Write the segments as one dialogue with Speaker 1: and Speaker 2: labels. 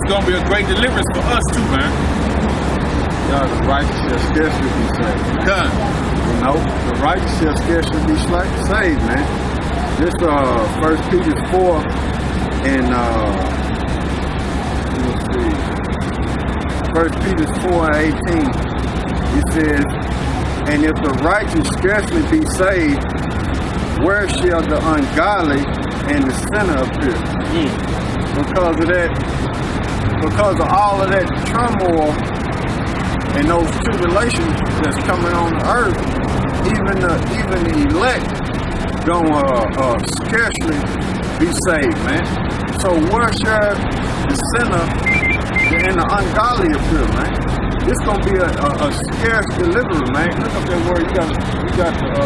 Speaker 1: gonna be a great deliverance for us too, man.
Speaker 2: Yeah, the righteous shall scarcely be saved.
Speaker 1: Done.
Speaker 2: You know, the righteous shall scarcely be saved, man. This 1 Peter 4 and let's see, 1 Peter 4 and 18. It says, and if the righteous scarcely be saved, where shall the ungodly and the sinner appear? Because of all of that turmoil and those tribulations that's coming on the earth, even the elect gonna scarcely be saved, man. So where shall the sinner and the ungodly appear, man? It's gonna be a scarce deliverer, man. Look up that word. You got the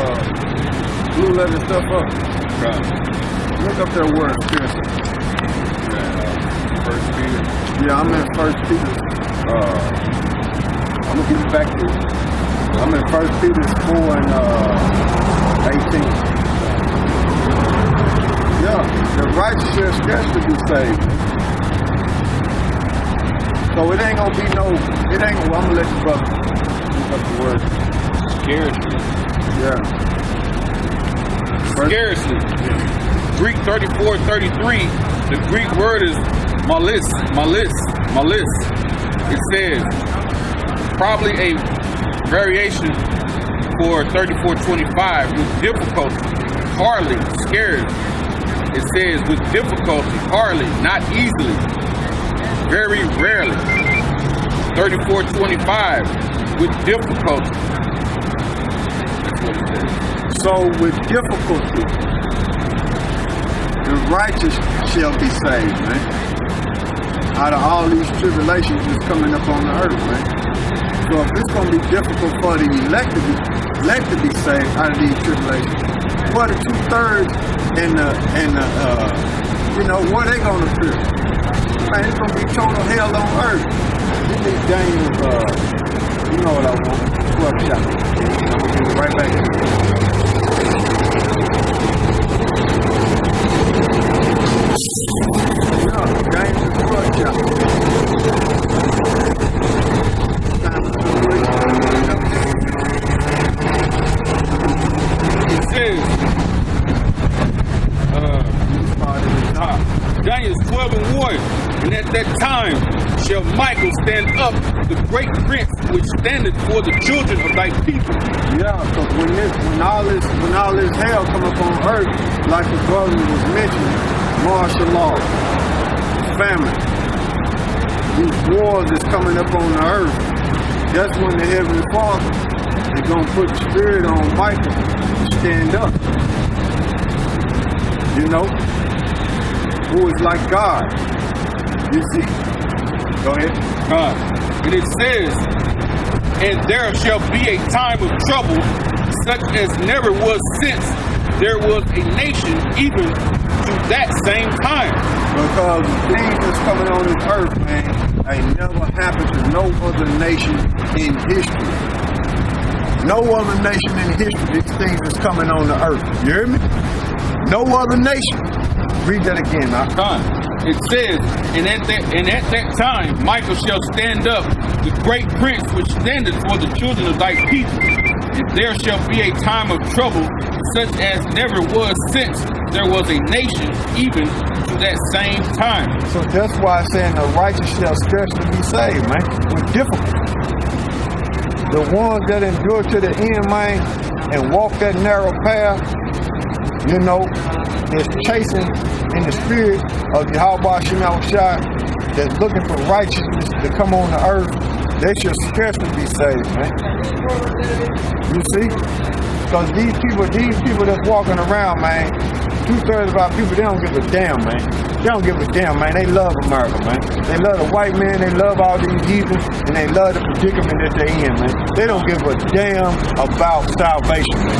Speaker 2: blue letter stuff up.
Speaker 1: Right.
Speaker 2: Look up that word, scarcely.
Speaker 1: First Peter.
Speaker 2: Yeah, I'm in 1 Peter. I'm gonna give it back to you. I'm in 1 Peter 4 and 18. Yeah, the righteous shall scarcely be saved. So it ain't gonna be no. I'm gonna let you brother look up the word.
Speaker 1: Scarcely.
Speaker 2: Yeah.
Speaker 1: Scarcely. Greek 34:33. The Greek word is malis. It says probably a variation for 34:25 with difficulty, hardly, scarce. It says with difficulty, hardly, not easily, very rarely. 34:25 with difficulty. That's what it says.
Speaker 2: So with difficulty, the righteous shall be saved, man. Out of all these tribulations that's coming up on the earth, man. So if it's going to be difficult for the elect to be saved out of these tribulations, what the 2/3 and where they going to appear? Man, it's going to be total hell on earth. You need Daniel's, you know what I want, 12 chapter. I'm going to give it right back to you.
Speaker 1: Daniel 12:1, and at that time shall Michael stand up, the great prince which standeth for the children of thy people.
Speaker 2: Yeah, because when all this hell come up on earth, like the brother was mentioning, martial law, famine, these wars that's coming up on the earth, that's when the Heavenly Father is going to put the spirit on Michael to stand up. You know? Who is like God. You see? Go ahead.
Speaker 1: And it says, and there shall be a time of trouble such as never was since there was a nation even to that same time.
Speaker 2: Because the things that's coming on this earth, man, ain't never happened to no other nation in history. No other nation in history, these things that's coming on the earth. You hear me? No other nation. Read that again,
Speaker 1: It says, and at that time Michael shall stand up, the great prince which standeth for the children of thy people. And there shall be a time of trouble such as never was since there was a nation even to that same time.
Speaker 2: So that's why it's saying the righteous shall scarcely be saved, man. With difficulty. The ones that endure to the end, man, and walk that narrow path, you know, is chasing in the spirit of Yahweh Shema Shai, that's looking for righteousness to come on the earth, they should scarcely be saved, man. You see? Because these people that's walking around, man, 2/3 of our people, they don't give a damn, man. They don't give a damn, man. They love America, man. They love the white man, they love all these heathens, and they love the predicament that they're in, man. They don't give a damn about salvation, man.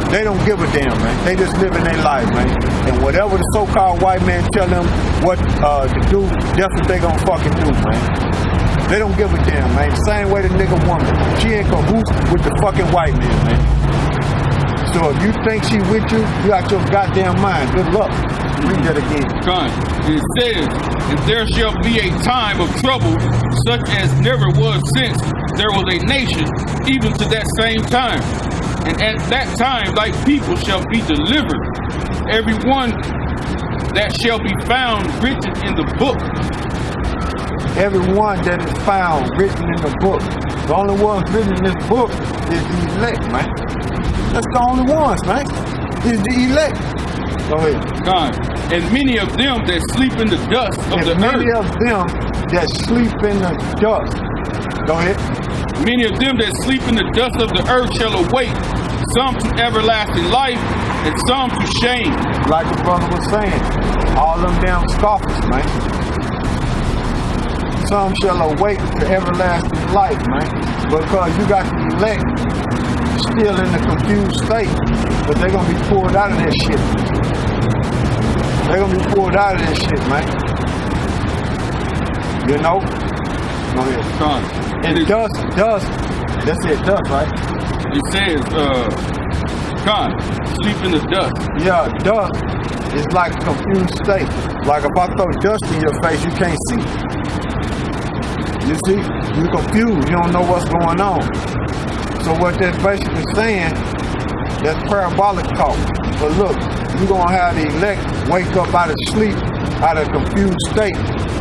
Speaker 2: They don't give a damn, man. They just living their life, man. And whatever the so-called white man tell them what to do, that's what they gonna fucking do, man. They don't give a damn, man. Same way the nigga woman. She ain't cahoots with the fucking white man, man. So if you think she with you, you out your goddamn mind. Good luck. Read that again.
Speaker 1: Con. It says, and there shall be a time of trouble such as never was since there was a nation, even to that same time. And at that time thy people shall be delivered, every one that shall be found written in the book.
Speaker 2: Everyone that is found written in the book. The only ones written in this book is the elect, man. That's the only ones, man. Is the elect. Go ahead.
Speaker 1: God. And many of them that sleep in the dust of the
Speaker 2: many
Speaker 1: earth.
Speaker 2: of them that sleep in the dust. Go ahead.
Speaker 1: Many of them that sleep in the dust of the earth shall awake, some to everlasting life, and some to shame.
Speaker 2: Like the brother was saying, all them damn scoffers, man. Some shall awake to everlasting life, man. Because you got the elect still in the confused state. But they're going to be pulled out of that shit. They're going to be pulled out of that shit, man. You know? Go ahead.
Speaker 1: God.
Speaker 2: And dust. That's it, dust, right?
Speaker 1: It says, God, sleep in the dust.
Speaker 2: Yeah, dust is like a confused state. Like if I throw dust in your face, you can't see. You see? You're confused. You don't know what's going on. So what that's basically saying, that's parabolic talk. But look, you're going to have the elect wake up out of sleep, out of confused state,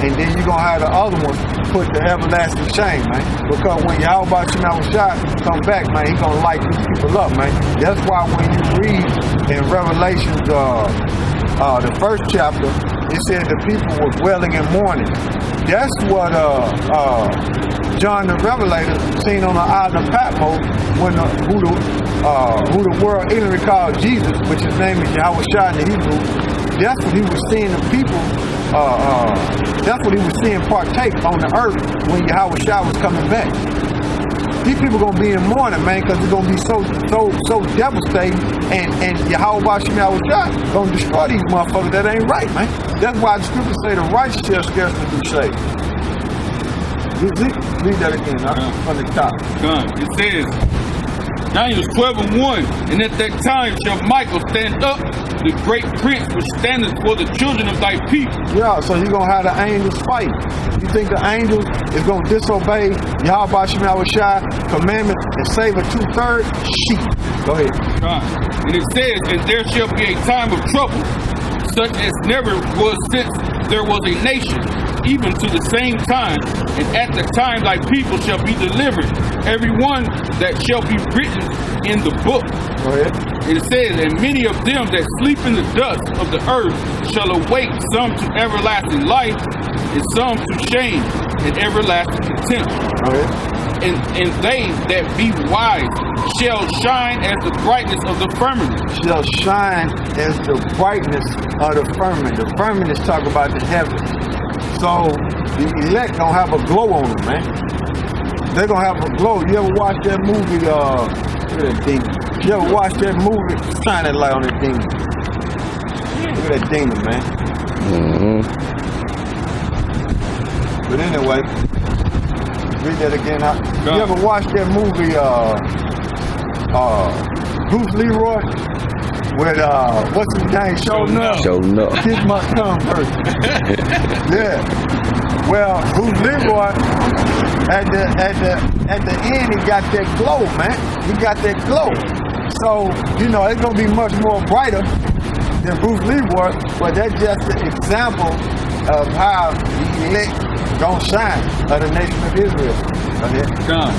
Speaker 2: and then you're going to have the other one put the everlasting shame, man. Because when Yahweh Shah come back, man, he's going to light these people up, man. That's why when you read in Revelations, the first chapter, it said the people were dwelling in mourning. That's what John the Revelator seen on the island of Patmos when who the world ignorantly called Jesus, which his name is Yahweh Shah in the Hebrew. That's what he was seeing the people. That's what he was seeing partake on the earth when Yahweh Shah was coming back. These people gonna be in mourning, man, because it's gonna be so devastating, and Yahweh Shah gonna destroy these motherfuckers. That ain't right, man. That's why the scriptures say the righteous shall scarcely be saved. Read that again, from the top.
Speaker 1: God. It says, Daniel 12:1, and at that time shall Michael stand up, the great prince which standeth for the children of thy people.
Speaker 2: Yeah, so you're going to have the angels fight. You think the angels is going to disobey Yahweh Shah commandments and save a 2/3? Sheep. Go ahead.
Speaker 1: God. And it says, and there shall be a time of trouble, such as never was since there was a nation, even to the same time, and at the time thy people shall be delivered, every one that shall be written in the book.
Speaker 2: Go ahead.
Speaker 1: It says, and many of them that sleep in the dust of the earth shall awake, some to everlasting life, and some to shame and everlasting contempt.
Speaker 2: Go ahead.
Speaker 1: And they that be wise shall shine as the brightness of the firmament.
Speaker 2: Shall shine as the brightness of the firmament. The firmament is talking about the heavens. So the elect gonna have a glow on them, man. They're gonna have a glow. You ever watch that movie? Look at that demon. You ever watch that movie? Shine that light on that demon. Look at that demon, man. But anyway, read that again. You ever watch that movie? Bruce Leroy with what's his name? Showing up. Kids must come first. Yeah. Well, Bruce Leroy at the end he got that glow, man. He got that glow. So you know it's gonna be much more brighter than Bruce Leroy, but that's just an example of how the elect gonna shine of the nation of Israel.
Speaker 1: God.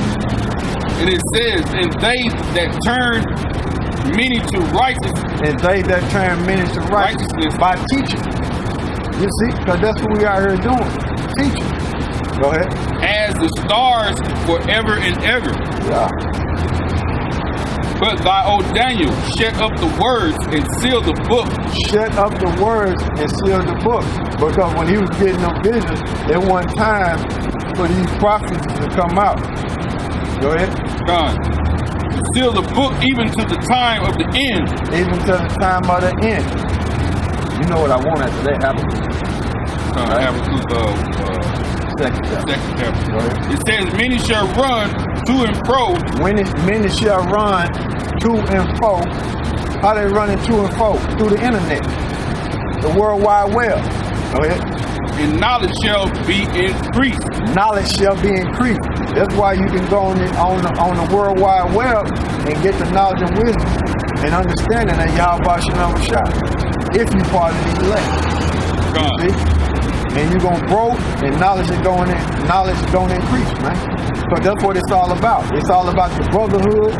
Speaker 1: And it says, and they that turn many to righteousness.
Speaker 2: And they that turn many to righteousness by teaching. You see, because that's what we out here doing. Teaching. Go ahead.
Speaker 1: As the stars forever and ever.
Speaker 2: Yeah.
Speaker 1: But thou, O Daniel, shut up the words and seal the book.
Speaker 2: Shut up the words and seal the book. Because when he was getting them visions, there wasn't time for these prophecies to come out. Go ahead.
Speaker 1: God. Seal the book even to the time of the end.
Speaker 2: Even to the time of the end. You know what I want after that, Habakkuk. Second chapter. Go ahead.
Speaker 1: It says, many shall run to and fro.
Speaker 2: Many shall run to and fro. How they running to and fro through the internet, the World Wide Web. Go ahead.
Speaker 1: And knowledge shall be increased.
Speaker 2: Knowledge shall be increased. That's why you can go on the World Wide Web and get the knowledge and wisdom and understanding that Yahweh Shalom Shah. If you part of the elect. See? And you're gonna grow and knowledge is going to increase, man. So that's what it's all about. It's all about the brotherhood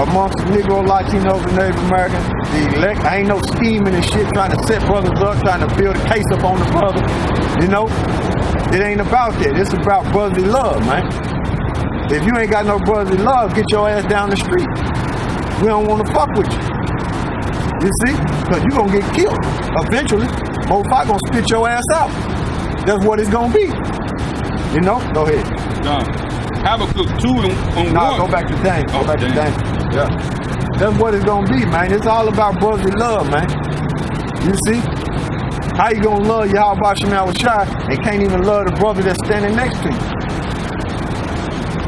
Speaker 2: amongst the Negro, Latinos, and Native Americans, the elect. I ain't no scheming and shit trying to set brothers up, trying to build a case up on the brother. You know? It ain't about that. It's about brotherly love, man. If you ain't got no brotherly love, get your ass down the street. We don't want to fuck with you. You see? Because you're going to get killed. Eventually, motherfucker going to spit your ass out. That's what it's going to be. You know? Go ahead.
Speaker 1: Habakkuk 2 and 1.
Speaker 2: Nah, go back to Daniel. Go back to Daniel. Yeah. That's what it's going to be, man. It's all about brotherly love, man. You see? How you going to love Yahweh Shem Shai and can't even love the brother that's standing next to you?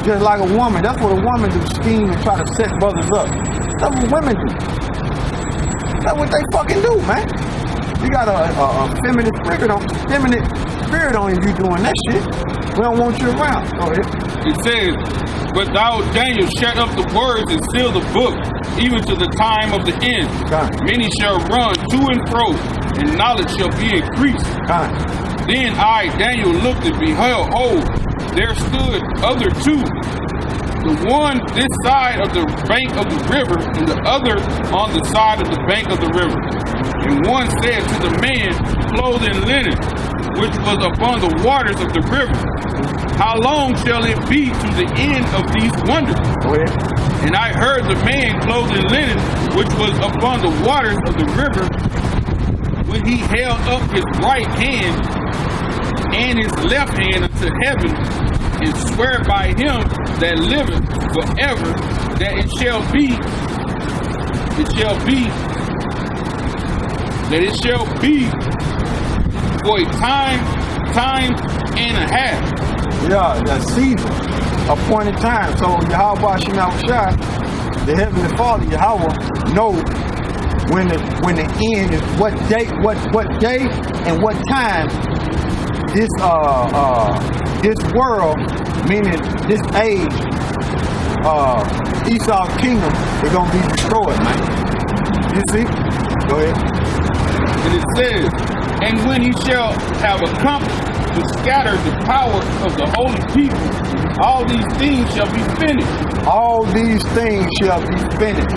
Speaker 2: Just like a woman. That's what a woman do, scheme and try to set brothers up. That's what women do. That's what they fucking do, man. You got a feminine spirit on you doing that shit. We don't want you around. Go ahead.
Speaker 1: It says, but thou, Daniel, shut up the words and seal the book, even to the time of the end. Many shall run to and fro, and knowledge shall be increased. Then I, Daniel, looked and beheld, there stood other two, the one this side of the bank of the river, and the other on the side of the bank of the river. And one said to the man clothed in linen, which was upon the waters of the river, how long shall it be to the end of these wonders? And I heard the man clothed in linen, which was upon the waters of the river, when he held up his right hand and his left hand unto heaven, and swear by him that liveth forever, that it shall be for a time and a half.
Speaker 2: Yeah, the season, appointed time. So Yahweh Shem Shai, the Heavenly Father, Yahweh, knows when the end is, what day and what time this world, meaning this age, Esau's kingdom is gonna be destroyed, man. You see? Go ahead.
Speaker 1: And it says, and when he shall have accomplished to scatter the power of the holy people, all these things shall be finished.
Speaker 2: All these things shall be finished.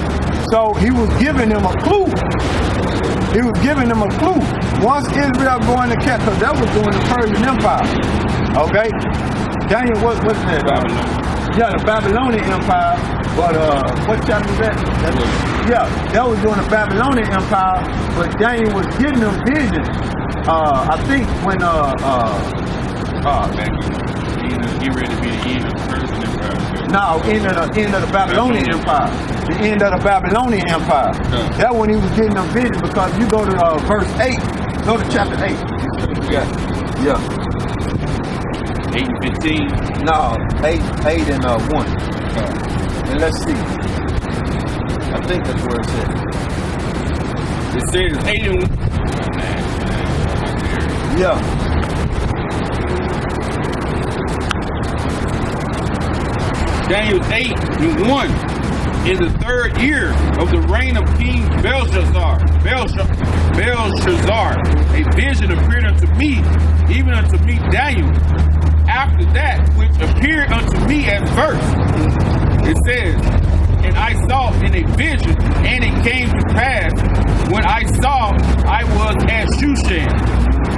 Speaker 2: So he was giving them a clue. He was giving them a clue. Once Israel going to catch, because that was during the Persian Empire. Okay? Daniel, what's that?
Speaker 1: Babylon.
Speaker 2: Yeah, the Babylonian Empire. But what chapter is that? Yeah, that was during the Babylonian Empire. But Daniel was getting them visions. I think when
Speaker 1: get ready to be the end of the Persian Empire.
Speaker 2: No, end of the Babylonian Empire. The end of the Babylonian Empire. That when he was getting them visions, because you go to verse 8. Go to chapter 8. Yeah.
Speaker 1: 8 and 15.
Speaker 2: No, 8 and 1. And let's see. I think that's where it says.
Speaker 1: It says 8 and 1.
Speaker 2: Yeah.
Speaker 1: Daniel 8 and 1. In the 3rd year of the reign of King Belshazzar, a vision appeared unto me, even unto me Daniel. After that, which appeared unto me at first, it says, and I saw in a vision, and it came to pass, when I saw, I was at Shushan,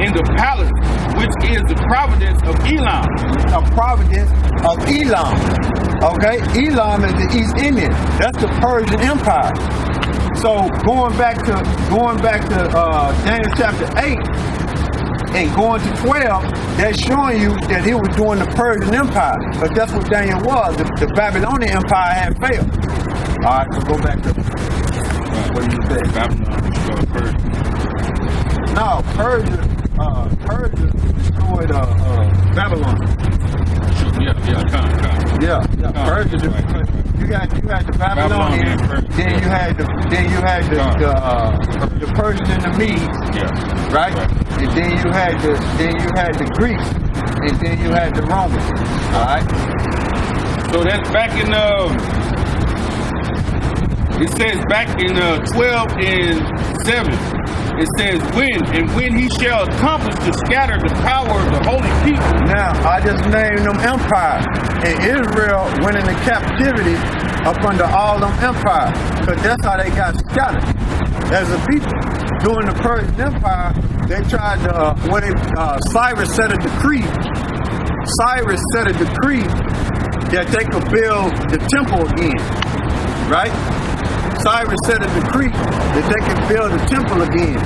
Speaker 1: in the palace, which is the province of Elam.
Speaker 2: A province of Elam. Okay, Elam is the East Indian. That's the Persian Empire. So going back to Daniel chapter 8 and going to 12, that's showing you that he was doing the Persian Empire. But that's what Daniel was. The Babylonian Empire had failed. All right, so go back to what do you say?
Speaker 1: Babylon.
Speaker 2: No, Persia destroyed Babylon.
Speaker 1: Yeah,
Speaker 2: Persia. the Babylonians, then you had the Persians and the Medes, right? And then you had the Greeks, and then you had the Romans. All right.
Speaker 1: So that's back in it says back in 12 and 7. It says when he shall accomplish to scatter the power of the holy people.
Speaker 2: Now I just named them empires, and Israel went into captivity up under all them empires, because that's how they got scattered as a people. During the Persian Empire, they tried to Cyrus set a decree. Cyrus set a decree that they could build the temple again, right? Cyrus set a decree that they could build the temple again.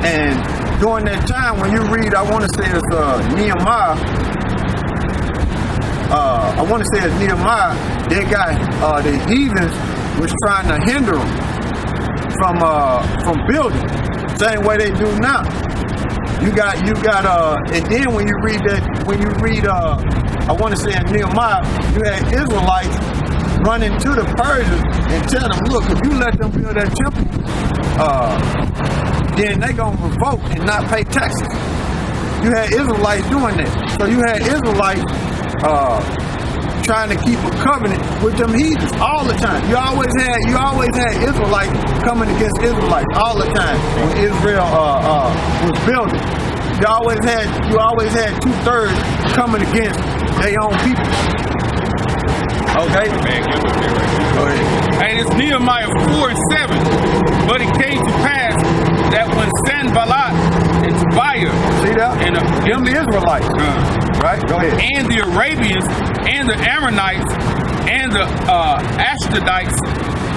Speaker 2: And during that time, when you read, I want to say it's Nehemiah, they got the heathens was trying to hinder them from building, same way they do now. You got, and then when you read, I want to say in Nehemiah, you had Israelites run into the Persians and tell them, look, if you let them build that temple, then they gonna revolt and not pay taxes. You had Israelites doing that. So you had Israelites trying to keep a covenant with them heathens all the time. You always had Israelites coming against Israelites all the time when Israel was building. You always had 2/3 coming against their own people. Okay? Go ahead.
Speaker 1: And it's Nehemiah 4:7. But it came to pass that when Sanballat and Tobiah,
Speaker 2: see that? And them the Israelites, right? Go ahead.
Speaker 1: And the Arabians and the Ammonites and the Ashdodites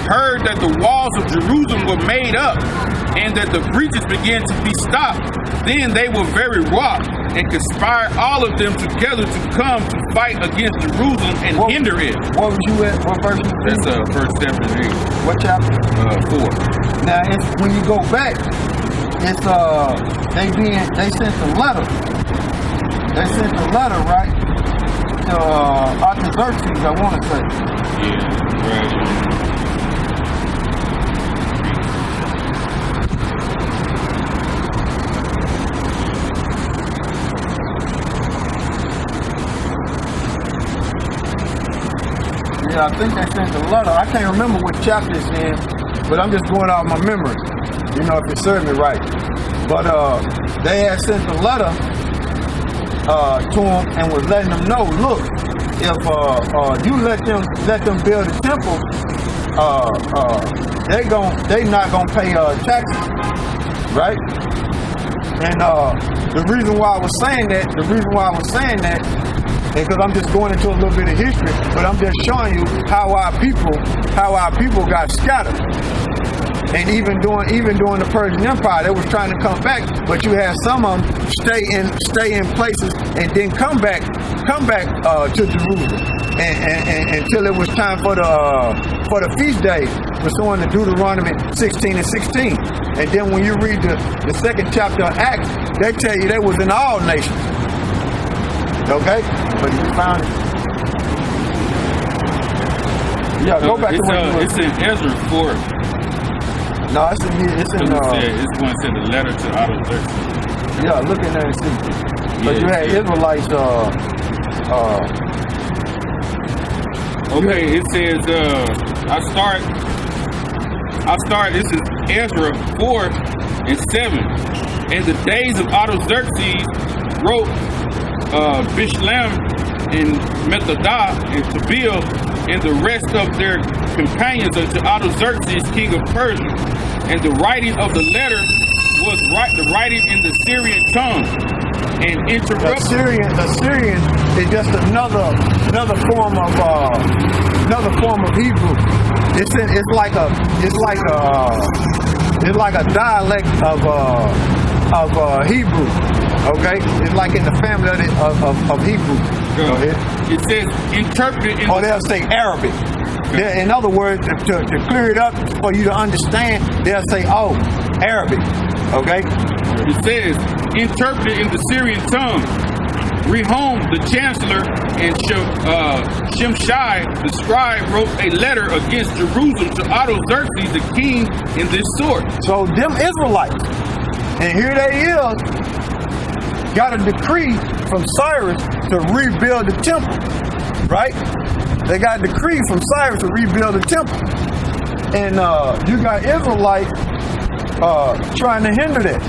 Speaker 1: heard that the walls of Jerusalem were made up and that the breaches began to be stopped, then they were very wroth and conspired all of them together to come to fight against Jerusalem and hinder it.
Speaker 2: What was you at? What verse?
Speaker 1: That's 1 Samuel 8.
Speaker 2: What chapter?
Speaker 1: 4.
Speaker 2: Now, when you go back, it's they sent a letter. They sent a letter, right? To Artaxerxes, I want to say.
Speaker 1: Yeah, right.
Speaker 2: I think they sent a letter. I can't remember what chapter it's in, but I'm just going out of my memory, if it served me right. But they had sent a letter to them and was letting them know, look, if you let them build a temple, they not gonna pay taxes, right? And the reason why I was saying that, because I'm just going into a little bit of history, but I'm just showing you how our people got scattered. And even during the Persian Empire, they was trying to come back, but you had some of them stay in places and then come back to Jerusalem, and until it was time for the feast days, pursuant to Deuteronomy 16 and 16. And then when you read the second chapter of Acts, they tell you they was in all nations. Okay, but you found it. Yeah, go back to what you were.
Speaker 1: It's in Ezra 4.
Speaker 2: No, it's in.
Speaker 1: It's going to send a letter to Artaxerxes.
Speaker 2: Yeah, look in there and see. But you had Israelites.
Speaker 1: Okay, it says. I start. This is Ezra 4 and 7. In the days of Artaxerxes wrote Bishlam and Methodah and Tabeel and the rest of their companions unto Artaxerxes, king of Persia. And the writing of the letter was the writing in the Syrian tongue. And interrupt.
Speaker 2: The Syrian is just another form of Hebrew. It's like a dialect of Hebrew. Okay, it's like in the family of Hebrew. Go ahead.
Speaker 1: It says interpret.
Speaker 2: They'll say Arabic. Yeah. In other words, to clear it up for you to understand, they'll say, Arabic. Okay.
Speaker 1: It says interpret in the Syrian tongue, Rehum, the chancellor, and Shimshai, the scribe, wrote a letter against Jerusalem to Artaxerxes, the king, in this sort.
Speaker 2: So them Israelites, and here they is, got a decree from Cyrus to rebuild the temple, right? They got a decree from Cyrus to rebuild the temple. And you got Israelites trying to hinder that.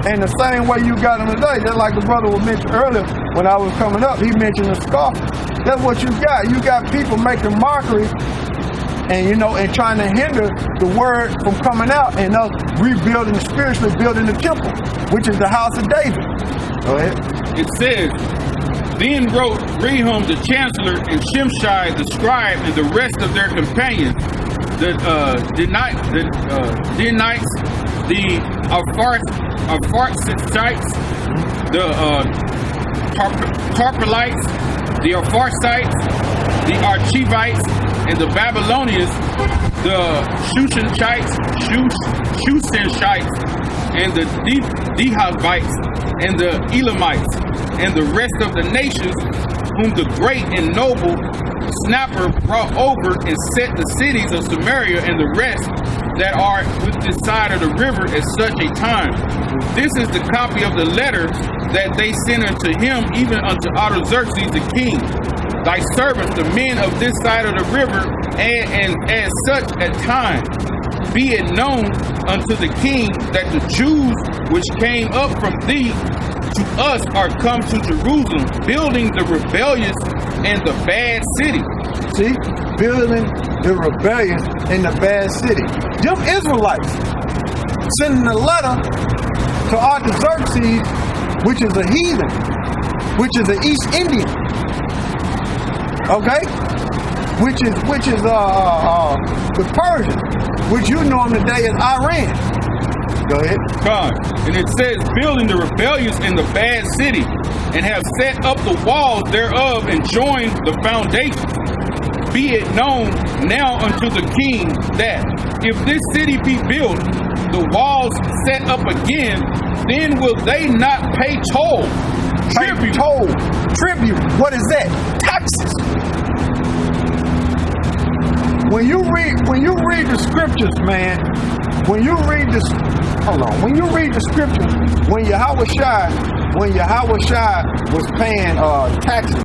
Speaker 2: And the same way you got them today, just like the brother was mentioned earlier when I was coming up, he mentioned the scoffers. That's what you got. You got people making mockery and, you know, and trying to hinder the word from coming out and us rebuilding, spiritually building the temple, which is the house of David. Go ahead.
Speaker 1: It says, then wrote Rehum, the chancellor, and Shimshai, the scribe, and the rest of their companions, the Denites, the Arphaxites, the Tarpelites, the Arpharsites, the Archivites, and the Babylonians, the Shushanshites, and the Dehavites, and the Elamites, and the rest of the nations whom the great and noble Snapper brought over and set the cities of Samaria and the rest that are with this side of the river at such a time. This is the copy of the letter that they sent unto him, even unto Artaxerxes the king. Thy servants, the men of this side of the river, and at such a time, be it known unto the king that the Jews which came up from thee to us are come to Jerusalem, building the rebellious and the bad city.
Speaker 2: See, building the rebellious and the bad city. Them Israelites sending a letter to Artaxerxes, which is a heathen, which is an East Indian. Okay, which is the Persians, which you know them today as Iran. Go ahead.
Speaker 1: God. And it says, building the rebellious in the bad city, and have set up the walls thereof, and joined the foundations. Be it known now unto the king that if this city be built, the walls set up again, then will they not pay toll? Tribute.
Speaker 2: Toll. Tribute. What is that? Taxes. When you read the scriptures, man, when you read the scriptures, when Yahweh Shai was paying taxes